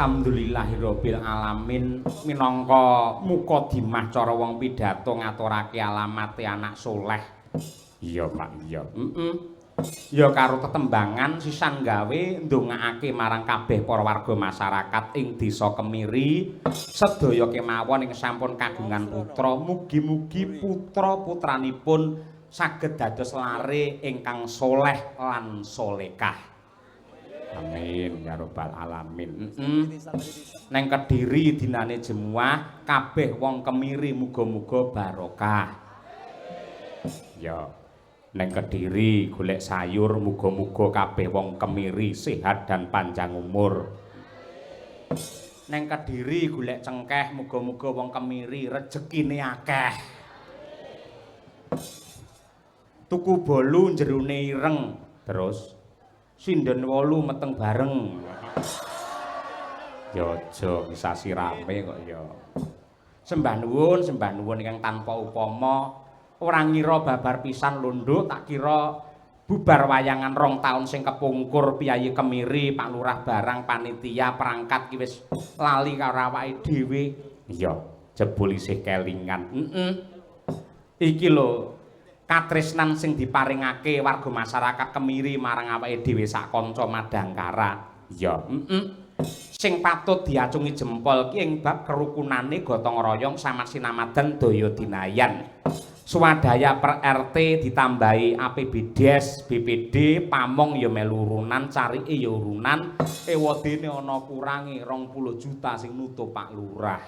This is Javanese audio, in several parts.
Alhamdulillahirabbil alamin minangka mukadimah cara wong pidhato ngaturake alamate anak soleh. Iya, Pak, iya. Ya karo tetembangan sisan gawe ndongaake marang kabeh para warga masyarakat ing Desa Kemiri sedaya kemawon ing sampun kagungan putra mugi-mugi putra-putranipun saged dados lare ingkang soleh lan solekah. Amin ya rabbal alamin. Neng Kediri dinane Jemuah kabeh wong Kemiri muga-muga barokah. Ya. Neng Kediri golek sayur muga-muga kabeh wong Kemiri sehat dan panjang umur. Neng Kediri golek cengkeh muga-muga wong Kemiri rejekine akeh. Tuku bolu jerone ireng terus sinden 8 meteng bareng. Ya aja bisa sirame kok ya. Sembah nuwun ingkang tanpa upama. Ora ngira babar pisan lho tak kira bubar wayangan 2 taun sing kepungkur Piyayi Kemiri Pak Lurah barang panitia perangkat ki wis lali karo awake dhewe. Iya, jebul isih kelingan. Iki lho katresnan sing diparingake warga masyarakat Kemiri marang awake dhewe sak kanca Madangkara. Iya, sing patut diacungi jempol ki ing bab kerukunane gotong royong samat sinamadan daya dinayan. Swadaya per RT ditambahi APBDes, BPD, pamong ya melu urunan, carike ya urunan, ewadene ana kurange 20 juta sing nutup Pak Lurah.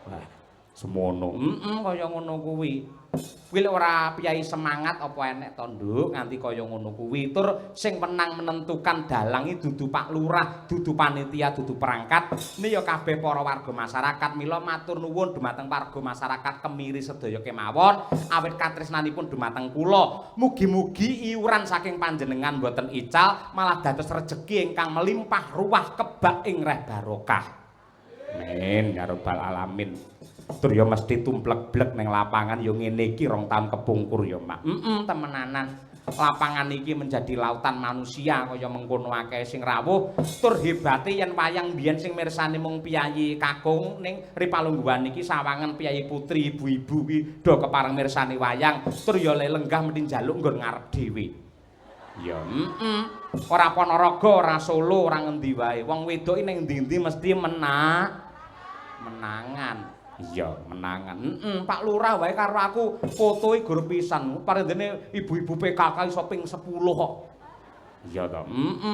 Wah, semono. Kaya ngono kuwi. Kuwi ora piyai semangat apa enek to, Nduk, nganti kaya ngono kuwi. Tur sing menang menentukan dalang iki dudu Pak Lurah, dudu panitia, dudu perangkat. Ini ya kabeh para warga masyarakat. Mila matur nuwun dumateng warga masyarakat Kemiri sedaya kemawon, awit katresnanipun dumateng kula. Mugi-mugi iuran saking panjenengan boten ical, malah dados rejeki ingkang melimpah ruah kebak ing reh barokah. Amin ya rabbal alamin. Tur ya mesti tumplek-blek ning lapangan ya ngene iki 2 taun kepungkur ya, Mak. Temenanan. Lapangan iki menjadi lautan manusia kaya mengkono akeh sing rawuh. Tur hebate yen wayang biyen sing mirsani mung Piyayi Kakung ning Ripalungguhan iki sawangen Piyayi Putri ibu-ibu ki do kepareng mirsani wayang. Tur ya lenggah mesti njaluk nggon ngarep dhewe. Ya, ora Ponorogo, ora Solo, ora ngendi wae. Wong wedok ning ndi-endi mesti menangan. Iya, menangan. Pak Lurah wae karo aku fotoe gur pisan. Parendene ibu-ibu PKK iso ping 10 kok. Iya to.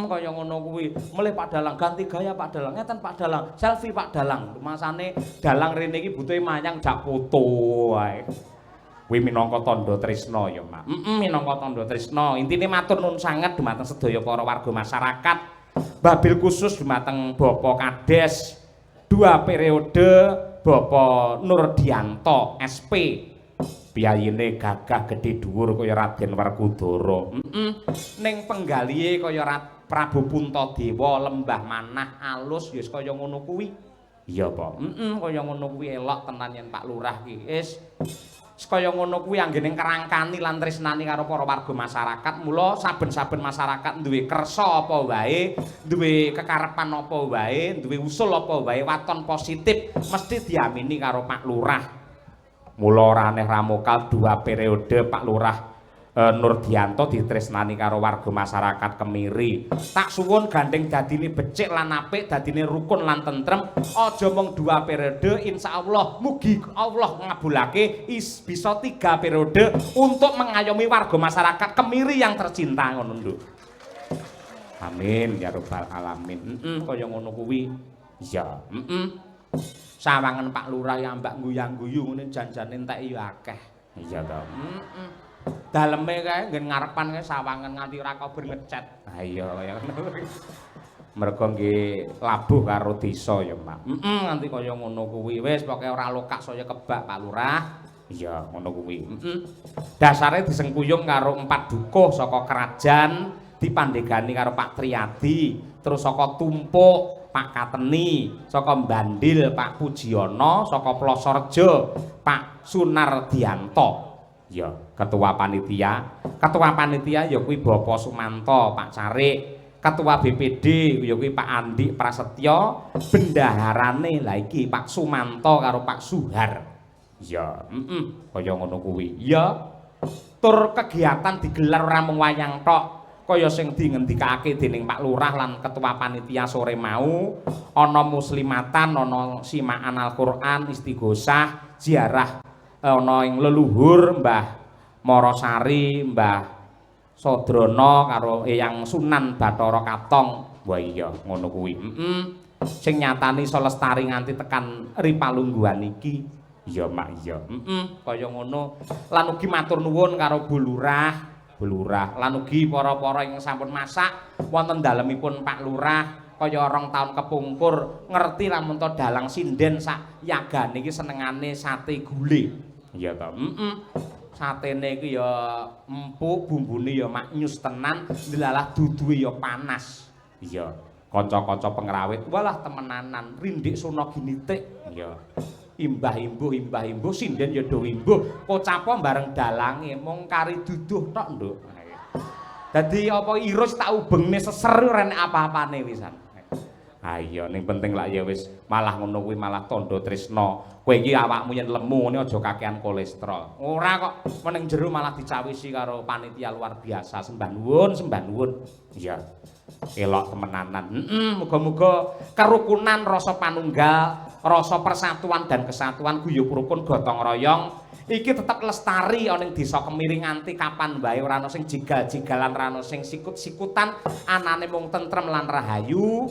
Kaya ngono kuwi. Mulih Pak Dalang ganti gaya Pak Dalang. Ngeten Pak Dalang, selfie Pak Dalang. Masane dalang rene iki butuhe manyang jak foto wae. Kuwi minangka tandha tresna ya, Mak. Minangka tandha tresna. Intine matur nuwun sanget dumateng sedaya para warga masyarakat. Wabil khusus dumateng Bapak Kades 2 periode Bapak Nurdianto SP. Piyayine gagah gedhe dhuwur kaya Raden Werkudara. Ning penggalihe kaya Prabu Puntadewa, lembah manah alus ya kaya ngono kuwi. Iya, Pak. Kaya ngono kuwi elok tenan yen Pak Lurah ki. Kaya ngono kuwi anggening kerangkani lan tresnani karo para warga masyarakat. Mula saben-saben masyarakat duwe kersa apa wae, duwe kekarepan apa wae, duwe usul apa wae, waton positif mesti diamini karo Pak Lurah. Mula ora aneh ramokal 2 periode Pak Lurah Nurdianto ditresnani karo warga masyarakat Kemiri. Tak suwun gandeng dadine becik lan apik, dadine rukun lan tentrem. Aja mung 2 periode, insyaallah mugi Allah ngabulake bisa 3 periode untuk mengayomi warga masyarakat Kemiri yang tercinta ngono, Nduk. Amin ya rabbal alamin. Kaya ngono kuwi. Ya, sawangen Pak Lurah ya mbak guyang-guyu ngene janjane entek ya akeh. Iya to. Daleme kae nggen ngarepan kae sawangen nganti ora kober ngecet. Ha iya kaya ngono. Mergo nggih labuh karo desa ya, Mak. Nganti kaya ngono kuwi. Wis pokoke ora lokak saya kebak Pak Lurah. Iya, ngono kuwi. Dasare disengkuyung karo 4 dukuh saka kerajaan, dipandhegani karo Pak Triyadi, terus saka Tumpuk Pak Kateni, saka Bandil Pak Pujiono, saka Plosorjo Pak Sunardianto. Ya, ketua panitia. Ketua panitia ya kuwi Bapak Sumanto, Pak Carik. Ketua BPD ya kuwi Pak Andi Prasetyo. Bendaharane lah iki Pak Sumanto karo Pak Suhar. Ya, kaya ngono kuwi. Ya, tur kegiatan digelar ora mung wayang tok. Kaya sing dingendikake dening Pak Lurah lan ketua panitia sore mau, ana muslimatan, ana simaan Al-Qur'an, istighosah, ziarah ana ing leluhur Mbah Morosari, Mbah Sodrono karo Eyang Sunan Bathara Katong. Wah iya ngono kuwi. Sing nyatani iso lestari nganti tekan Ripalungguhan iki. Iya mak iya. Kaya ngono. Lan ugi matur nuwun karo Bu Lurah, Bu Lurah. Lan ugi para-para ingkang sampun masak wonten dalemipun Pak Lurah. Kaya 2 taun kepungkur ngerti lamun to dalang sinden sak yagane iki senengane sate gule. Iya to. Satene iki ya empuk, bumbune ya maknyus tenan, ndelalah duduhe ya panas. Iya. Kanca-kanca pengrawit walah temenanan, rindik suna ginitik. Iya. Imbah imbuh sinden ya do imbuh kocapa bareng dalange mung kari duduh tok nduk. Dadi apa irus tak ubengne seser ora enek apa-apane wisan. Ha iya ning penting lak ya wis malah ngono kuwi malah tandha tresna. Kowe iki awakmu yen lemu ngene aja kakean kolesterol. Ora kok meneng jero malah dicawisi karo panitia luar biasa. Sembah nuwun. Iya. Elok temenanan. Muga-muga kerukunan rasa panunggal, rasa persatuan dan kesatuan guyub rukun gotong royong iki tetep lestari ana ing desa Kemiri nganti kapan bae ora ana sing jigal-jigalan, ora ana sing sikut-sikutan, anane mung tentrem lan rahayu.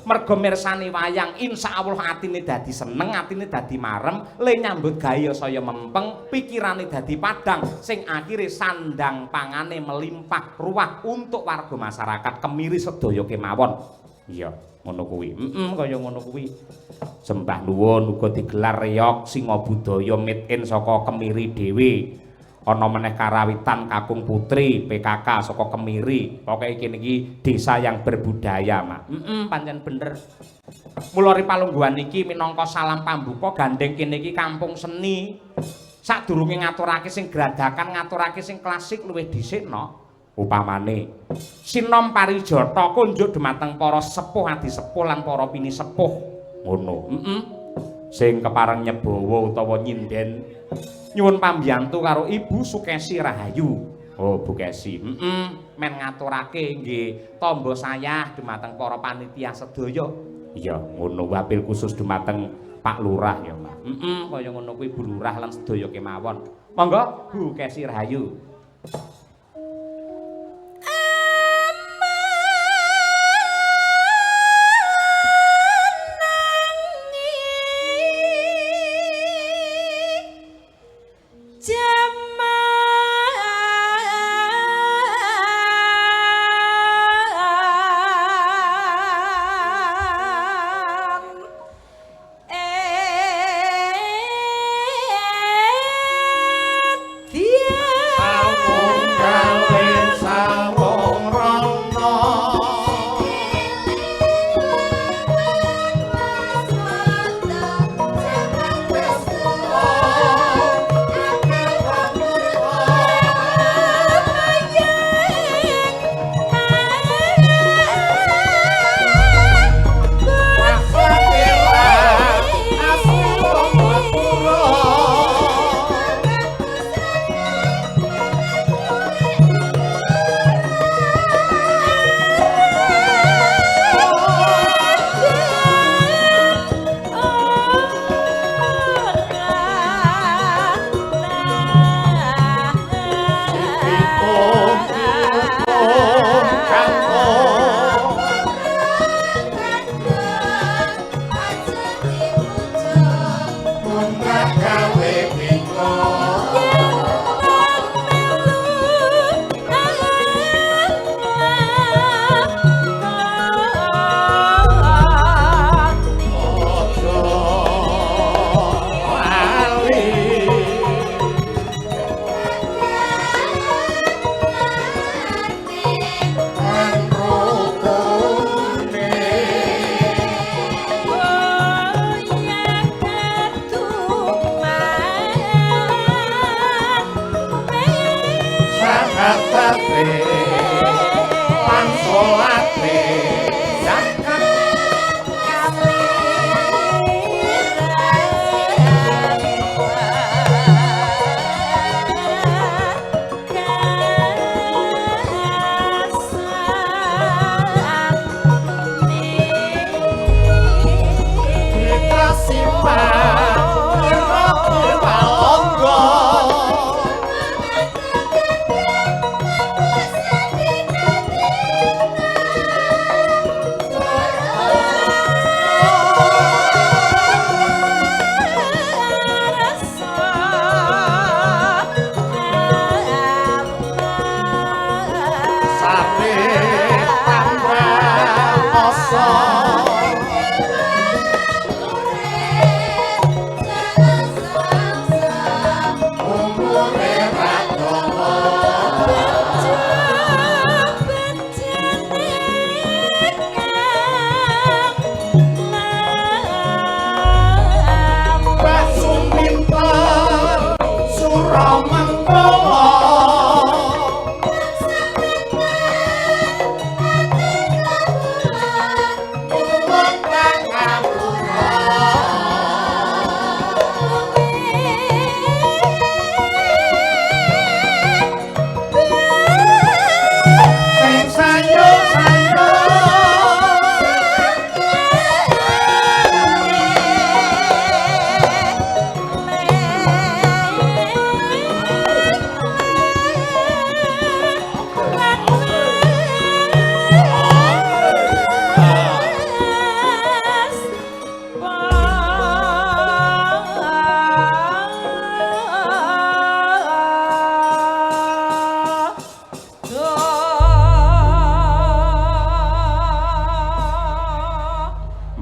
Merga mirsani wayang insyaallah atine dadi seneng, atine dadi marem, le nyambut gawe saya mempeng, pikirane dadi padang, sing akhire sandang pangane melimpah ruah untuk warga masyarakat Kemiri sedaya kemawon. Iya. Ngono kuwi. Kaya ngono kuwi. Sembah nuwun uga digelar reog Singa Budaya made in saka Kemiri dhewe. Ana meneh karawitan Kakung Putri PKK saka Kemiri. Pokoke iki niki desa yang berbudaya, Mak. Pancen bener. Mula Ripalungguhan iki minangka salam pambuka gandeng kene iki kampung seni. Sadurunge ngaturake sing gradakan, ngaturake sing klasik luwih dhisik, no. Upamane sinom parijata kunjuk dumateng para sepuh adi sepuh lan para pini sepuh ngono. Sing kepareng nyebawa utawa nyinden nyuwun pambiyantu karo Ibu Sukesi Rahayu. Oh Bu Kesi. Men ngaturake nggih tamba sayah dumateng para panitia sedaya. Iya ngono wabil khusus dumateng Pak Lurah ya Mas. Kaya ngono kuwi Bu Lurah lan sedaya kemawon. Monggo Bu Kesi Rahayu.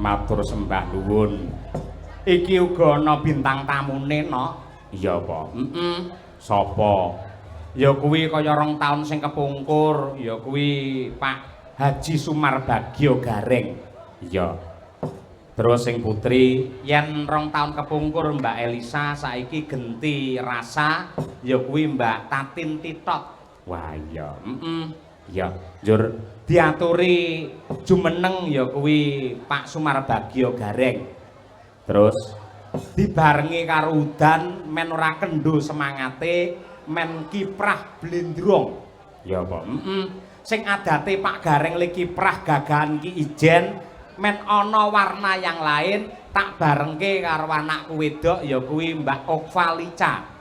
Matur sembah nuwun. Iki uga ana bintang tamune, no? Iya apa? Sapa? Ya kuwi kaya 2 taun sing kepungkur, ya kuwi Pak Haji Sumarbagyo Gareng. Iya. Terus sing putri yen 2 taun kepungkur Mbak Elisa saiki genti rasa, ya kuwi Mbak Tatin Titot. Wah iya. Iya, njur diaturi jumeneng ya kuwi Pak Sumarbagyo Gareng. Terus dibarengi karo udan men ora kendho semangate men kiprah blendrong. Ya apa? Sing adate Pak Gareng le kiprah gagahan Ki Ijen men ana warna yang lain tak barengke karo anakku wedok ya kuwi Mbak Okvalica.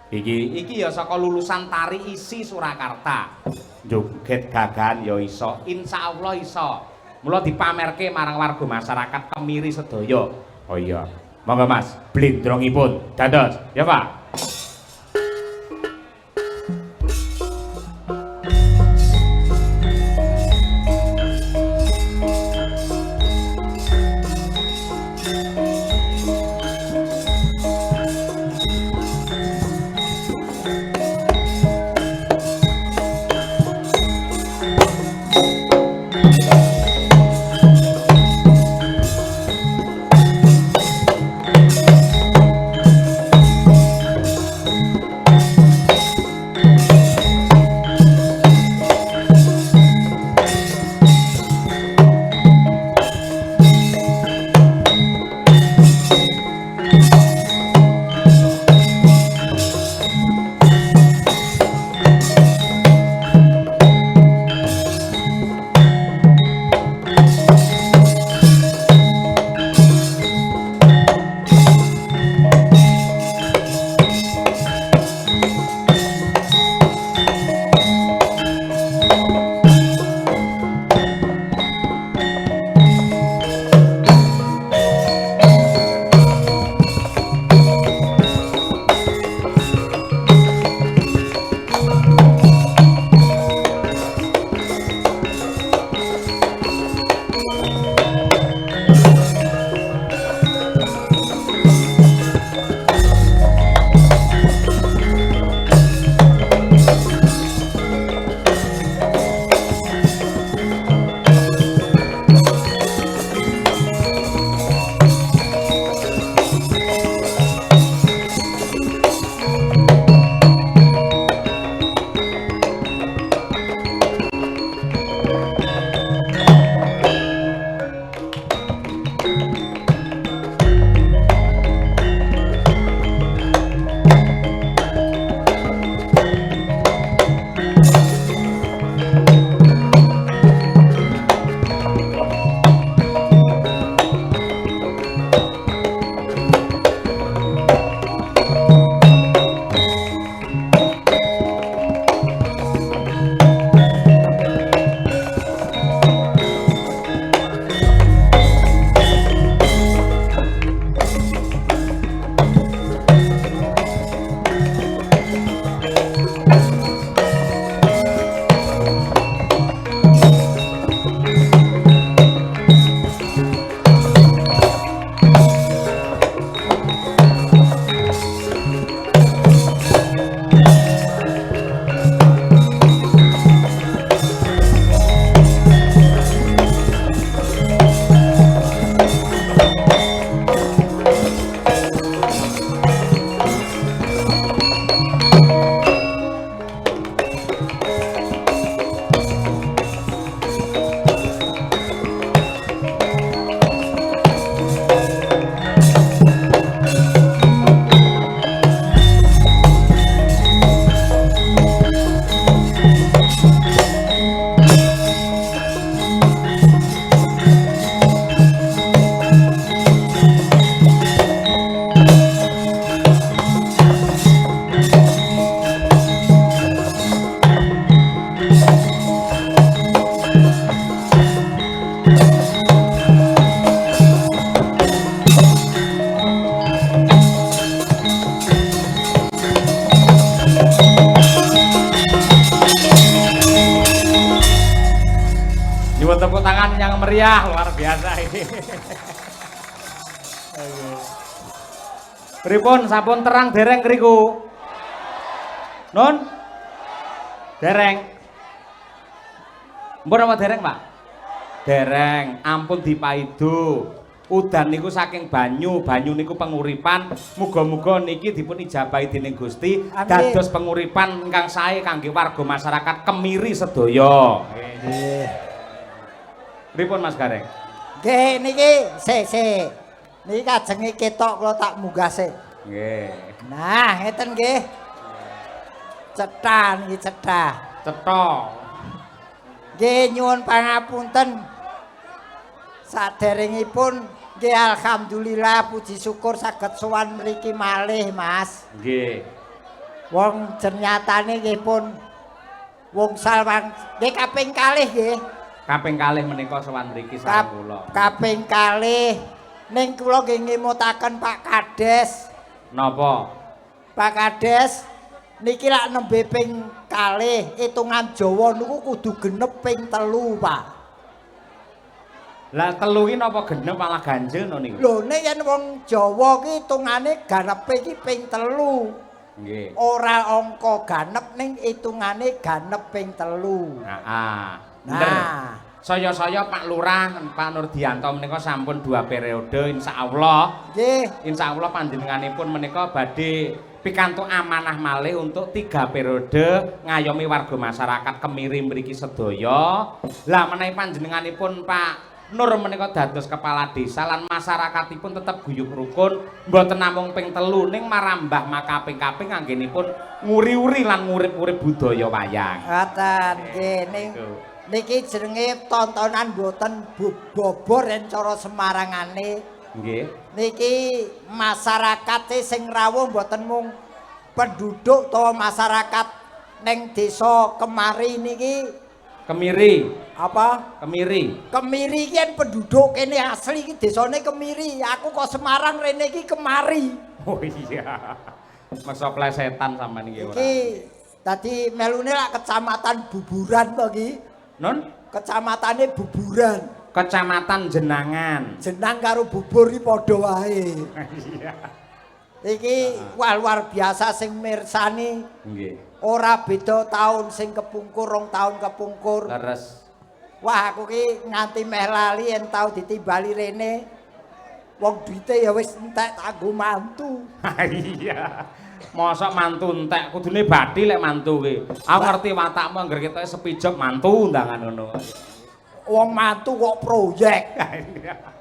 Iki ya saka lulusan Tari Isi Surakarta. Joget gagahan ya iso, insyaallah iso. Mula dipamerke marang warga masyarakat kemiri sedaya. Oh iya. Monggo Mas, blendrongipun dados, ya Pak. tepuk tangan yang meriah luar biasa ini. Pripun sampun terang dereng ngriku? Nun? Dereng. Mpun apa dereng, Pak? Dereng, ampun dipaido. Udan niku saking banyu, banyu niku penguripan. Muga-muga niki dipun ijabahi dening Gusti dados penguripan ingkang sae kangge warga masyarakat Kemiri sedaya. Nggih. Pripun Mas Gareng? Nggih niki sik. Niki kajenge ketok kula tak munggah sik. Nggih. Nah, ngeten nggih. Cetha niki cetha. Cetha. Nggih nyuwun pangapunten. Saderengipun nggih alhamdulillah puji syukur saged sowan mriki malih Mas. Nggih. Wong ternyatane nggih pun wungsal nggih kaping kalih nggih. Kaping kalih menika sowan mriki sareng kula. Kaping kalih ning kula nggih ngemutaken Pak Kades. Napa? Pak Kades niki lak nembe ping kalih hitungan Jawa niku kudu genep ping 3 Pak. Lah telu ki napa genep malah ganjil no niku? Lho nek yen wong Jawa ki hitungane ganepe iki ping 3. Nggih. Ora angka ganep ning hitungane ganep ping 3. Heeh. Nah, saya Pak Lurah, Pak Nurdianto menika sampun 2 periode insyaallah. Nggih. Insyaallah panjenenganipun menika badhe pikantuk amanah malih untuk 3 periode ngayomi warga masyarakat Kemiri mriki sedaya. Lah menawi panjenenganipun Pak Nur menika dados kepala desa lan masyarakatipun tetep guyub rukun, mboten namung ping 3 ning marambah makaping-kaping anggenipun nguri-uri lan ngurip-urip budaya wayang. Ngoten nggih niki jenenge tontonan mboten bobor yen cara Semarangane. Nggih. Niki masyarakate sing rawuh mboten mung penduduk utawa masyarakat ning desa Kemari niki Kemiri. apa? Kemiri. Kemiri iki yen penduduk kene asli iki desane Kemiri. Aku kok Semarang rene iki Kemari. Oh iya. Masa plesetan sampean iki ora. Iki tadi melune lak kecamatan Buburan to iki. Nun? Kecamatane Buburan. Kecamatan Jenangan. Jenang karo bubur iki padha wae. Iya. Iki wah luar biasa sing mirsani. Nggih. Ora beda taun sing kepungkur, 2 taun kepungkur. Leres. Wah aku ki nganti meh lali yen tau ditimbali rene. Wong duite ya wis entek kanggo mantu. Iya. Mosok mantu entek kudune bathi lek mantu ki. Aku ngerti watakmu angger ketoke sepijok mantu undangan ngono. Wong mantu kok proyek.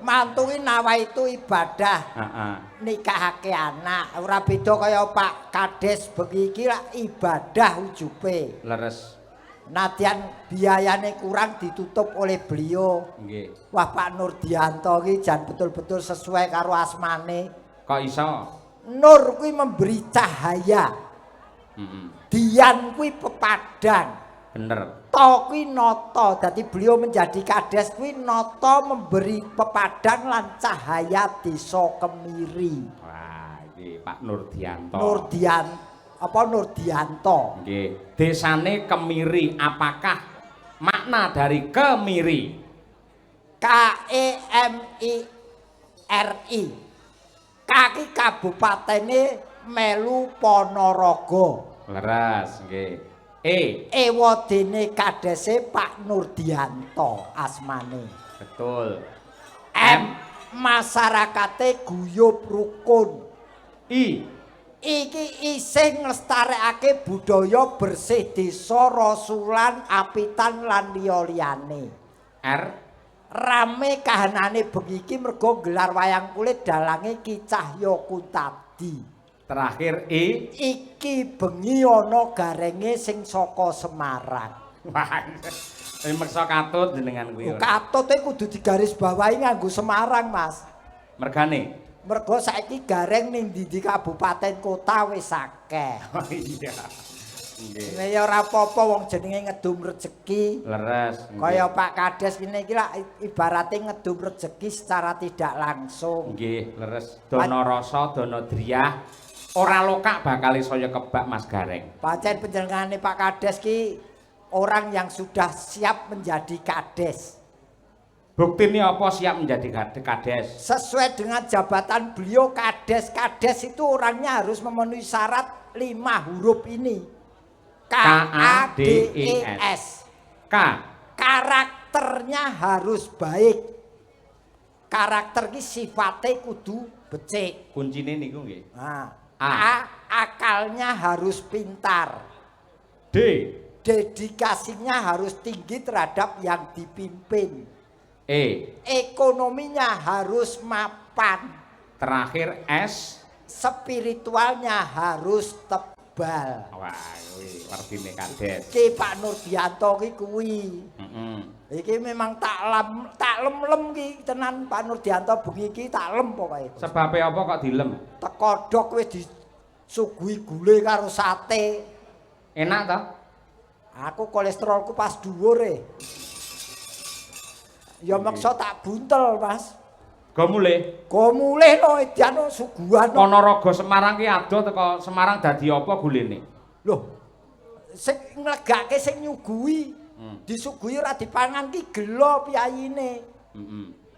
Mantu ki nawa itu ibadah. Heeh. Nikahake anak. Ora beda kaya Pak Kades bengi iki lak ibadah ujube. Leres. Nadyan biayane kurang ditutup oleh beliau. Nggih. Wah Pak Nurdianto ki jan betul-betul sesuai karo asmane. Kok iso? Nur kuwi memberi cahaya. Heeh. Dian kuwi pepadang. Bener. To kuwi nata. Dadi beliau menjadi kades kuwi nata memberi pepadang lan cahaya desa Kemiri. Wah, iki Pak Nurdianto. Nurdianto. Nggih. Desane Kemiri, apakah makna dari Kemiri? KEMIRI. Kaki kabupatene melu Ponorogo. Leres, nggih. Ewadene kadese Pak Nurdianto asmane. Betul. Masyarakate guyub rukun. Iki isih nglestarekake budaya bersih desa rasulan apitan lan liya-liyane. Rame kahanane bengi iki mergo gelar wayang kulit dalange Ki Cahya Kuntadi. Terakhir iki bengi ana garenge sing saka Semarang. Wah. Meksa katut jenengan kuwi. Katute kudu digarisbawahi nganggo Semarang, Mas. Mergane? Mergo saiki gareng ning ndi kabupaten kota wis akeh. Oh iya. Nggih. Nek ya ora apa-apa wong jenenge ngedum rejeki. Leres. Kaya Pak Kades ini iki lak ibarate ngedum rejeki secara tidak langsung. Nggih, leres. Dono rasa, dono driyah. Ora lokak bakal saya kebak Mas Gareng. Pancen panjenengane Pak Kades ki orang yang sudah siap menjadi kades. Buktine apa siap menjadi kades? Sesuai dengan jabatan beliau kades. Kades itu orangnya harus memenuhi syarat 5 huruf ini. KADES. K. Karakternya harus baik. Karakter ki sifate kudu becik. Kuncine niku nggih. Nah, A. Akalnya harus pintar. D. Dedikasinya harus tinggi terhadap yang dipimpin. E. Ekonominya harus mapan. Terakhir S. Spiritualnya harus tebal. Wah, kuwi artine kades. Ki Pak Nurdianto ki kuwi. Iki memang tak lem ki tenan Pak Nurdianto bengi iki tak lem pokoke. Sebabe apa kok dilem? Tekodhok wis disuguhi gule karo sate. Enak toh? Aku kolesterolku pas dhuwur ya maksa tak buntel, Mas. Go mulih. Go mulih no edian suguhan. Ponorogo Semarang ki adoh teko Semarang dadi apa gulene? Loh. Sing nglegake sing nyuguhi. Disuguhi ora dipangan ki gelo piyayine.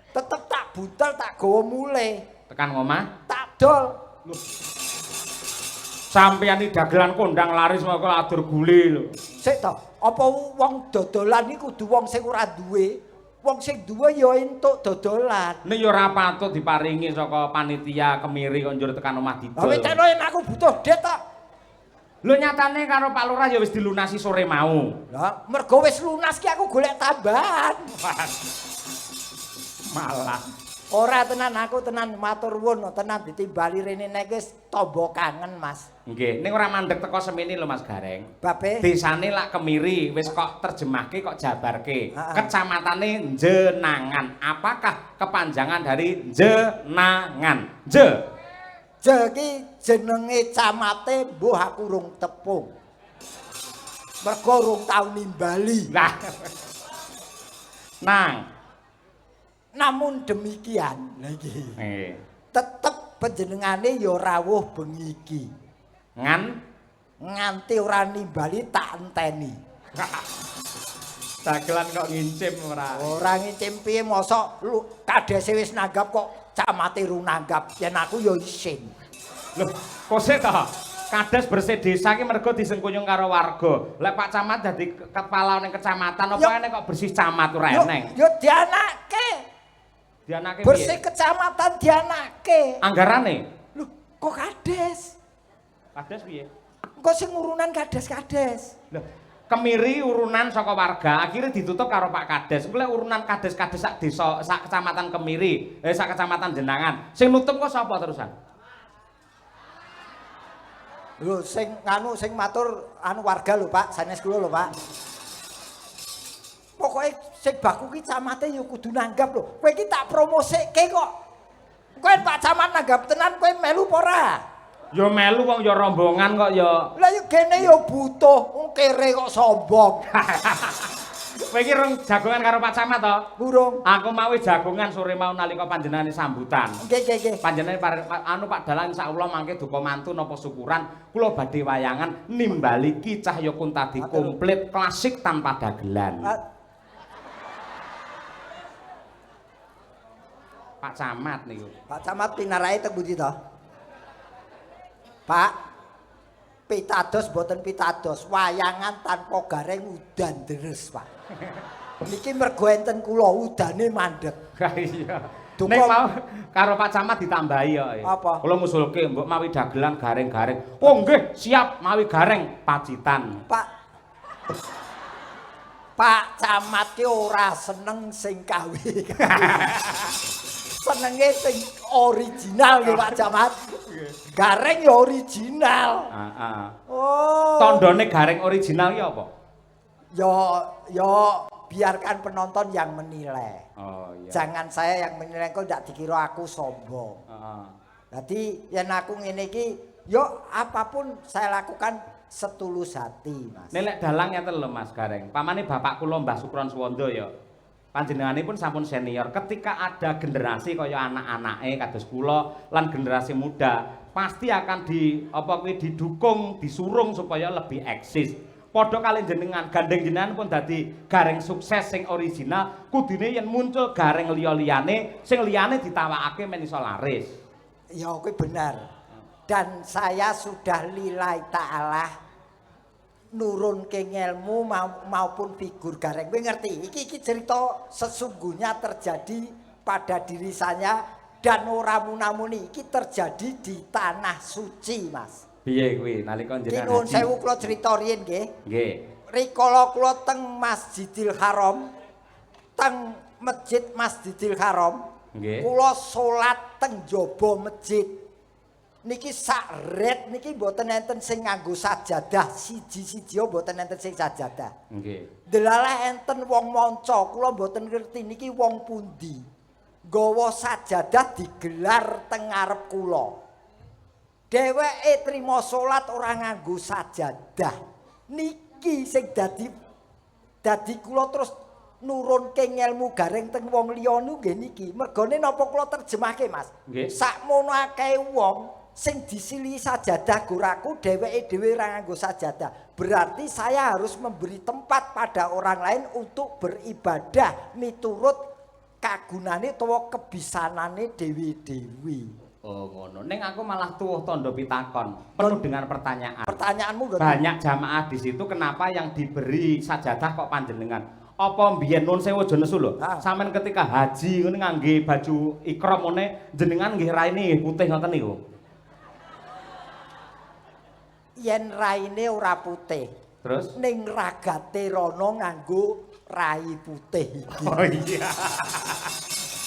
Tetep tak buntel tak gawa mulih. Tekan ngomah? Tak dol. Sampeyan iki dagelan kondang laris moko adur gule lho. Sik to, apa wong dodolan iki kudu wong sing ora duwe? Wong sing duwe ya entuk dodolan. Nek ya ora patut diparingi saka panitia kemiri kok njur tekan omah didol. Lah weteno yen aku butuh duit to. Lho nyatane karo Pak Lurah ya wis dilunasi sore mau. Lah mergo wis lunas ki aku golek tambahan. Malah ora tenan aku tenan matur nuwun tenan ditimbali rene nek wis tombo kangen Mas. Nggih, ning ora mandeg teko semene lho Mas Gareng. Babe. Desane lak Kemiri wis kok terjemahke kok jabarke. Kecamatane Jenangan. Apakah kepanjangan dari Jenangan? Ki jenenge camate mbuh aku rung tepung. Mergo rung tau nimbali. Lah. Namun demikian, lha iki. Tetep panjenengane ya rawuh bengi iki. Nganti ora nimbali tak enteni. Dagelan kok ngincim ora. Ora ngincim piye mosok kadese wis nanggap kok camate ru nanggap. Yen aku ya isin. Loh, kok sik to? Kades bersih desa ki mergo disengkuyung karo warga. Lek Pak Camat dadi kepala ning kecamatan apa ene kok bersih camat ora eneng. Yo dianake. Dianake piye? Bersih kecamatan dianake. Anggarane? Loh, kok kades? Kades piye? Engko sing urunan kades-kades. Loh, Kemiri urunan saka warga, akhirnya ditutup karo Pak Kades. Engko lek urunan kades-kades sak desa, sak kecamatan Kemiri, sak kecamatan Jenangan. Sing nutup kok sapa terusan? Lho sing matur warga lho Pak, sanes kula lho Pak. Pokoke sing baku ki camate ya kudu nanggap lho. Kowe iki tak promosike kok. Kowe Pak Camat nanggap tenan kowe melu apa ora? Ya melu wong ya rombongan kok ya. Lah ya kene ya butuh, wong kere kok sombong. Kowe iki rung jagongan karo Pak Camat to? Burung. Aku mau jagongan sore mau nalika panjenengane sambutan. Nggih. Panjenengane Pak Dalang insyaallah mangke duka mantu napa syukuran kula badhe wayangan nimbali Ki Cahya Kuntadi komplit klasik tanpa dagelan. Pak Camat niku. Pak Camat pinarahe teng pundi to? Pak, pitados boten pitados, wayangan tanpa gareng udan deres, Pak. Niki mergo enten kula udane mandeg. Iya. Nek mau karo Pak Camat ditambahi ya. Apa? Kula ngusulke mbok mawi dagelan gareng-gareng. Oh nggih, siap mawi gareng pacitan. Pak Camat ki ora seneng sing kawi. Senenge sing original ya Pak Camat. Gareng ya original. Heeh. Oh. Tandane gareng original ki apa? Ya biarkan penonton yang menilai. Oh iya. Jangan saya yang menilai kok ndak dikira aku sombong. Heeh. Jadi yen aku ngene iki yo apapun saya lakukan setulus hati, Mas. Nelek dalang ngeten lho Mas Gareng. Pamane bapak kula Mbah Sukron Suwanda ya. Panjenenganipun sampun senior. Ketika ada generasi kaya anak-anake kados kula lan generasi muda, pasti akan didukung, disurung supaya lebih eksis. padha kali jenengan gandeng jenengan pun dadi gareng sukses sing original kudune yen muncul gareng liya-liyane sing liyane ditawakake men iso laris ya kuwi benar dan saya sudah lillahi ta'ala nurunke ilmu maupun figur gareng kowe ngerti iki cerita sesungguhnya terjadi pada diri saya dan ora munamuni iki terjadi di tanah suci Mas. Piye kuwi nalika jenengan Nuwun sewu kula crita riyin nggih. Nggih. Rikala kula teng Masjidil Haram, teng Masjid Masjidil Haram, nggih. Kula salat teng jaba masjid. Niki sak ret niki mboten enten sing nganggo sajadah, siji-siji mboten enten sing sajadah. Nggih. Delalah enten wong manca, kula mboten ngerti niki wong pundi. Gawa sajadah digelar teng ngarep kula. Dheweke trima salat ora nganggo sajadah. Niki sing dadi kula terus nurunke ilmu gareng teng wong liya nggih niki. Mergone napa kula terjemahke Mas? Nggih. Sakmono akeh wong sing disili sajadah goraku dheweke dhewe ora nganggo sajadah. Berarti saya harus memberi tempat pada orang lain untuk beribadah miturut kagunane utawa kebisanane dewi-dewi. Oh ngono. Ning aku malah tuwuh tandha pitakon penuh dengan pertanyaan. Pertanyaanmu banyak jamaah di situ kenapa yang diberi sajadah kok panjenengan? Apa mbiyen nun sewu aja nesu lho. Sampeyan ketika haji ngene ngangge baju ikram ngene jenengan nggih raine nggih putih ngoten niku. Yen raine ora putih. Terus ning ragate rono nganggo rai putih iki. Oh iya.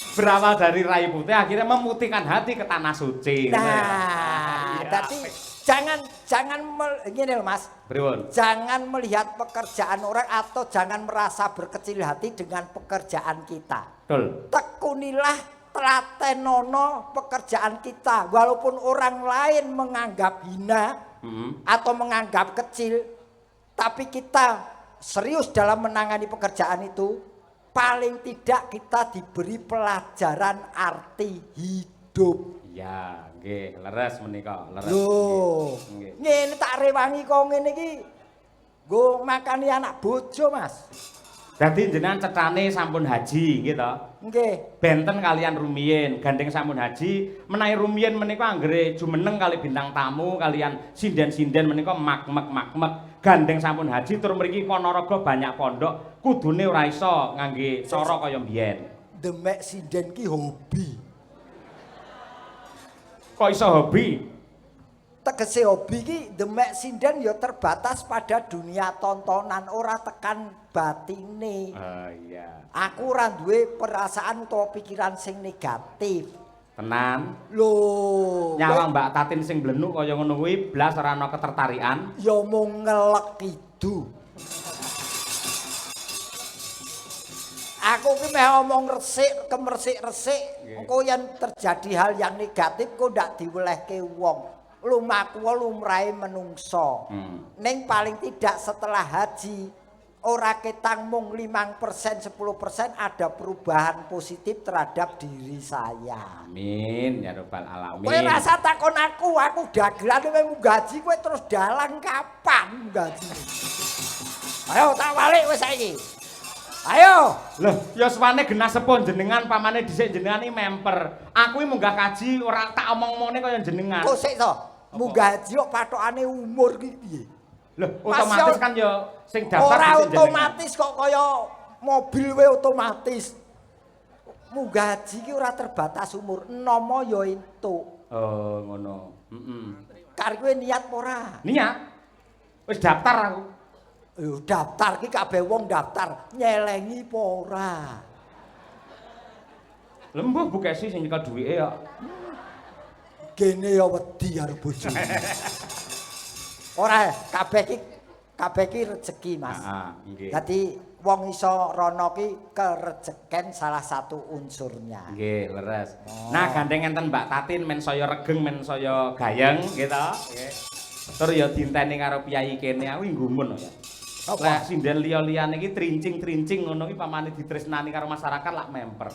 Berawal dari rai putih akhirnya memutihkan hati ke tanah suci. Nah, jadi jangan gini loh Mas. Pripun? Jangan melihat pekerjaan orang atau jangan merasa berkecil hati dengan pekerjaan kita. Betul. Tekunilah telatenono pekerjaan kita walaupun orang lain menganggap hina atau menganggap kecil tapi kita serius dalam menangani pekerjaan itu paling tidak kita diberi pelajaran arti hidup. Ya, nggih, leres menika, leres. Loh, ngene tak rewangi kok ngene iki. Nggo makani anak bojo, Mas. Dadi jenengan cethane sampun haji nggih to? Nggih. Benten kalian rumiyin, gandeng sampun haji, menawi rumiyin menika anggere jumeneng kali bintang tamu kalian sinden-sinden menika mak-mek. Gandeng sampun haji tur mriki Ponorogo banyak pondok, kudune ora iso ngangge cara kaya mbiyen. Demek sinden ki hobi. Kok iso hobi? Tegese hobi ki demek sinden ya terbatas pada dunia tontonan ora tekan batine. Oh iya. Aku ora duwe perasaan utawa pikiran sing negatif. Tenan. Loh, nyawang Mbak Tatin sing blenuk kaya ngono kuwi blas ora ana ketertarikan. Ya mung ngelek kidu. Aku ki meh omong resik, kemersik-resik, engko yen terjadi hal yang negatif kok ndak diwelehke wong. Lumaku lumrahe menungso. Ning paling tidak setelah haji ora ketang mung 5% 10% ada perubahan positif terhadap diri saya. Amin ya rabbal alamin. Kowe rasa takon aku dagelan kowe munggah haji kowe terus dalang kapan munggah haji? Ayo tak balik wis saiki. Ayo. Loh, ya suwane genah sepon jenengan pamane dhisik jenengan iki memper. Aku iki munggah kaji ora tak omong-omongne kaya jenengan. Kok sik to? Munggah haji kok pathokane umur ki piye? Loh, otomatis kan ya sing daftar ora dhisik jenengan. otomatis kok kaya mobil we otomatis. Munggah haji ki ora terbatas umur, nomo ya entuk. Oh, ngono. Kare kowe niat apa ora? Niat. Wis daftar aku. Lho daftar ki kabeh wong daftar, nyelengi apa ora? Lembuh Bu Kesi sing nyekel duwike kok. Gene ya wedi karo bojone. Ora kabeh ki rezeki Mas. Nggih. Dadi wong iso rono ki kerejeken salah satu unsurnya. Nggih, leres. Nah, gandeng enten Mbak Tatin men saya regeng men saya gayeng gitu. Nggih. Tur ya dinteni karo piyai kene aku nggumun ya. Lek sinden liya-liyane iki trincing-trincing ngono ki pamane ditresnani karo masyarakat lak memper.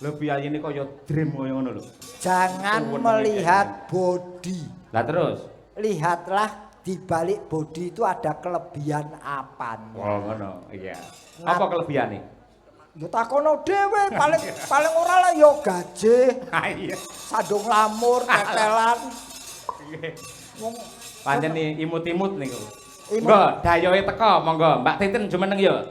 Lho piyayine kaya dream kaya ngono lho. Jangan melihat body. Lah terus lihatlah di balik body itu ada kelebihan apa? Oh, ngono. Iya. Apa kelebihane? Ya takono dhewe, paling ora lah ya gaje. Ha iya. Sandung lamur, tetelan. Wong Pancen imut-imut niku. Imut. Monggo dayoe teko, monggo Mbak Titin jumeneng ya.